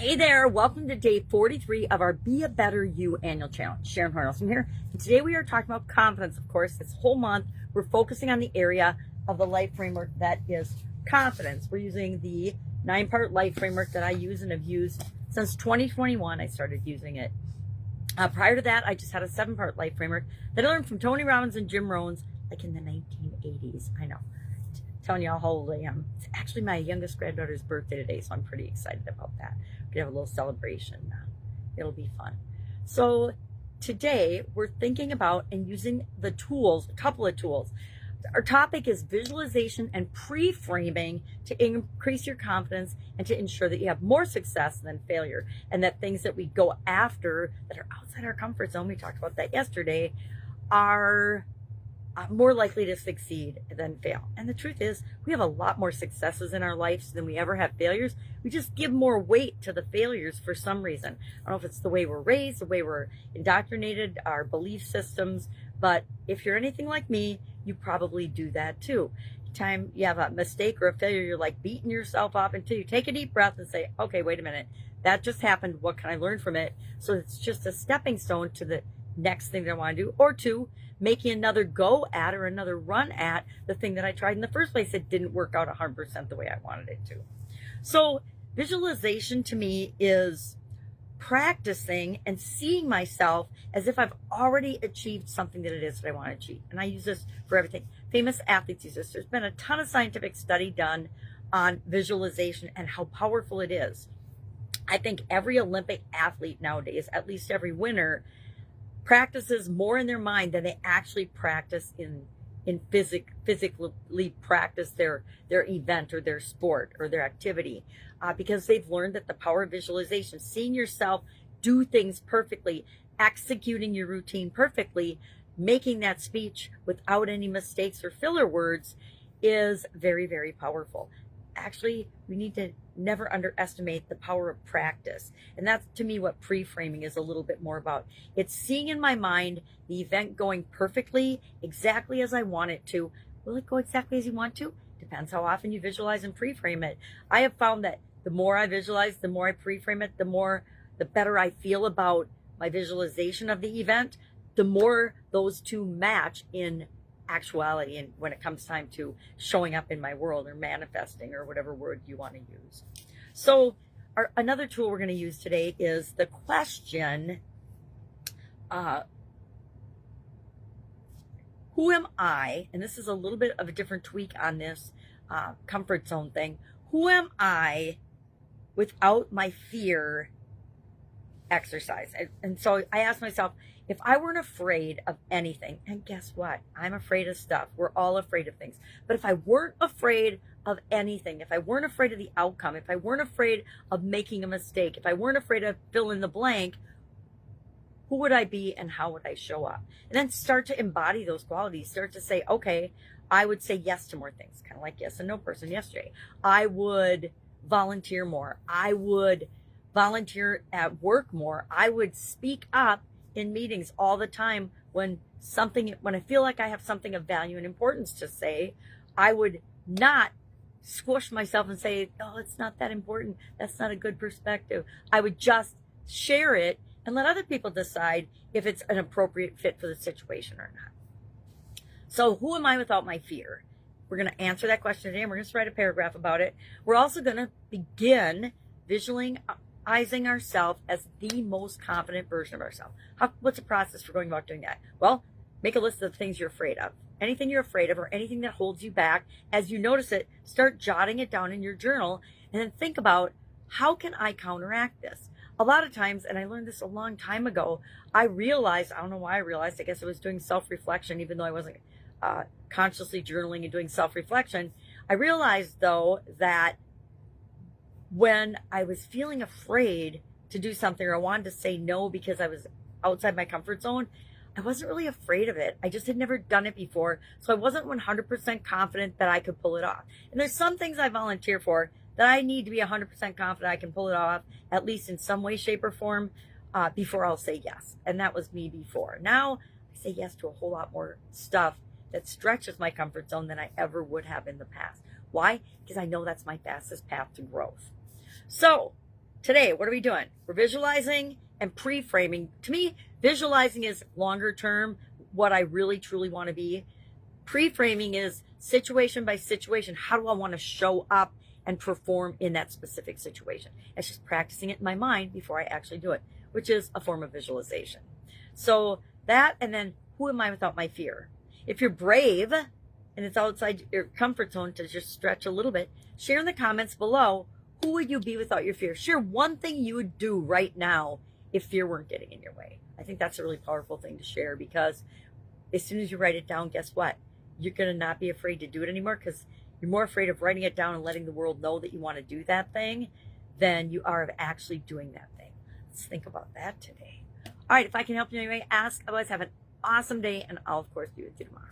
Hey there, welcome to day 43 of our Be a Better You annual challenge. Sharon Horne-Ellstrom here. And today we are talking about confidence, of course. This whole month, we're focusing on the area of the life framework that is confidence. We're using the 9-part life framework that I use and have used since 2021. I started using it. Prior to that, I just had a 7-part life framework that I learned from Tony Robbins and Jim Rohn's like in the 1980s. I know. Telling y'all how old I am. It's actually my youngest granddaughter's birthday today, so I'm pretty excited about that. We can have a little celebration. It'll be fun. So today we're thinking about and using the tools, a couple of tools. Our topic is visualization and pre-framing to increase your confidence and to ensure that you have more success than failure, and that things that we go after that are outside our comfort zone, we talked about that yesterday, are more likely to succeed than fail. And the truth is, we have a lot more successes in our lives than we ever have failures. We just give more weight to the failures for some reason. I don't know if it's the way we're raised, the way we're indoctrinated, our belief systems, but if you're anything like me, you probably do that too. Time you have a mistake or a failure, you're like beating yourself up until you take a deep breath and say, okay, wait a minute, that just happened. What can I learn from it? So it's just a stepping stone to the next thing that I want to do, or two, making another go at or another run at the thing that I tried in the first place that didn't work out 100% the way I wanted it to. So visualization to me is practicing and seeing myself as if I've already achieved something that it is that I want to achieve. And I use this for everything. Famous athletes use this. There's been a ton of scientific study done on visualization and how powerful it is. I think every Olympic athlete nowadays, at least every winner, practices more in their mind than they actually practice in physically practice their event or their sport or their activity, because they've learned that the power of visualization, seeing yourself do things perfectly, executing your routine perfectly, making that speech without any mistakes or filler words, is very, very powerful. Actually, we need to never underestimate the power of practice. And that's, to me, what pre-framing is a little bit more about. It's seeing in my mind the event going perfectly, exactly as I want it to. Will it go exactly as you want to? Depends how often you visualize and pre-frame it. I have found that the more I visualize, the more I pre-frame it, the better I feel about my visualization of the event, the more those two match in actuality, and when it comes time to showing up in my world or manifesting or whatever word you want to use. So another tool we're going to use today is the question, who am I? And this is a little bit of a different tweak on this comfort zone thing. Who am I without my fear exercise? And so I asked myself, if I weren't afraid of anything, and guess what? I'm afraid of stuff. We're all afraid of things. But if I weren't afraid of anything, if I weren't afraid of the outcome, if I weren't afraid of making a mistake, if I weren't afraid of fill in the blank, who would I be and how would I show up? And then start to embody those qualities. Start to say, okay, I would say yes to more things, kind of like yes and no person yesterday. I would volunteer more. I would volunteer at work more. I would speak up in meetings all the time when I feel like I have something of value and importance to say. I would not squish myself and say, oh, it's not that important. That's not a good perspective. I would just share it and let other people decide if it's an appropriate fit for the situation or not. So who am I without my fear? We're going to answer that question today, and we're going to write a paragraph about it. We're also going to begin visualizing ourselves as the most confident version of ourselves. What's the process for going about doing that? Well, make a list of the things you're afraid of. Anything you're afraid of or anything that holds you back, as you notice it, start jotting it down in your journal and then think about, how can I counteract this? A lot of times, and I learned this a long time ago, I don't know why I realized, I guess I was doing self-reflection, even though I wasn't consciously journaling and doing self-reflection. I realized, though, that when I was feeling afraid to do something, or I wanted to say no because I was outside my comfort zone, I wasn't really afraid of it. I just had never done it before. So I wasn't 100% confident that I could pull it off. And there's some things I volunteer for that I need to be 100% confident I can pull it off, at least in some way, shape, or form, before I'll say yes. And that was me before. Now I say yes to a whole lot more stuff that stretches my comfort zone than I ever would have in the past. Why? Because I know that's my fastest path to growth. So today, what are we doing? We're visualizing and pre-framing. To me, visualizing is longer term, what I really truly want to be. Pre-framing is situation by situation. How do I want to show up and perform in that specific situation? It's just practicing it in my mind before I actually do it, which is a form of visualization. So that, and then who am I without my fear? If you're brave and it's outside your comfort zone to just stretch a little bit, share in the comments below, who would you be without your fear? Share one thing you would do right now if fear weren't getting in your way. I think that's a really powerful thing to share, because as soon as you write it down, guess what? You're going to not be afraid to do it anymore, because you're more afraid of writing it down and letting the world know that you want to do that thing than you are of actually doing that thing. Let's think about that today. All right, if I can help you in any way, ask. Otherwise, have an awesome day, and I'll, of course, be with you tomorrow.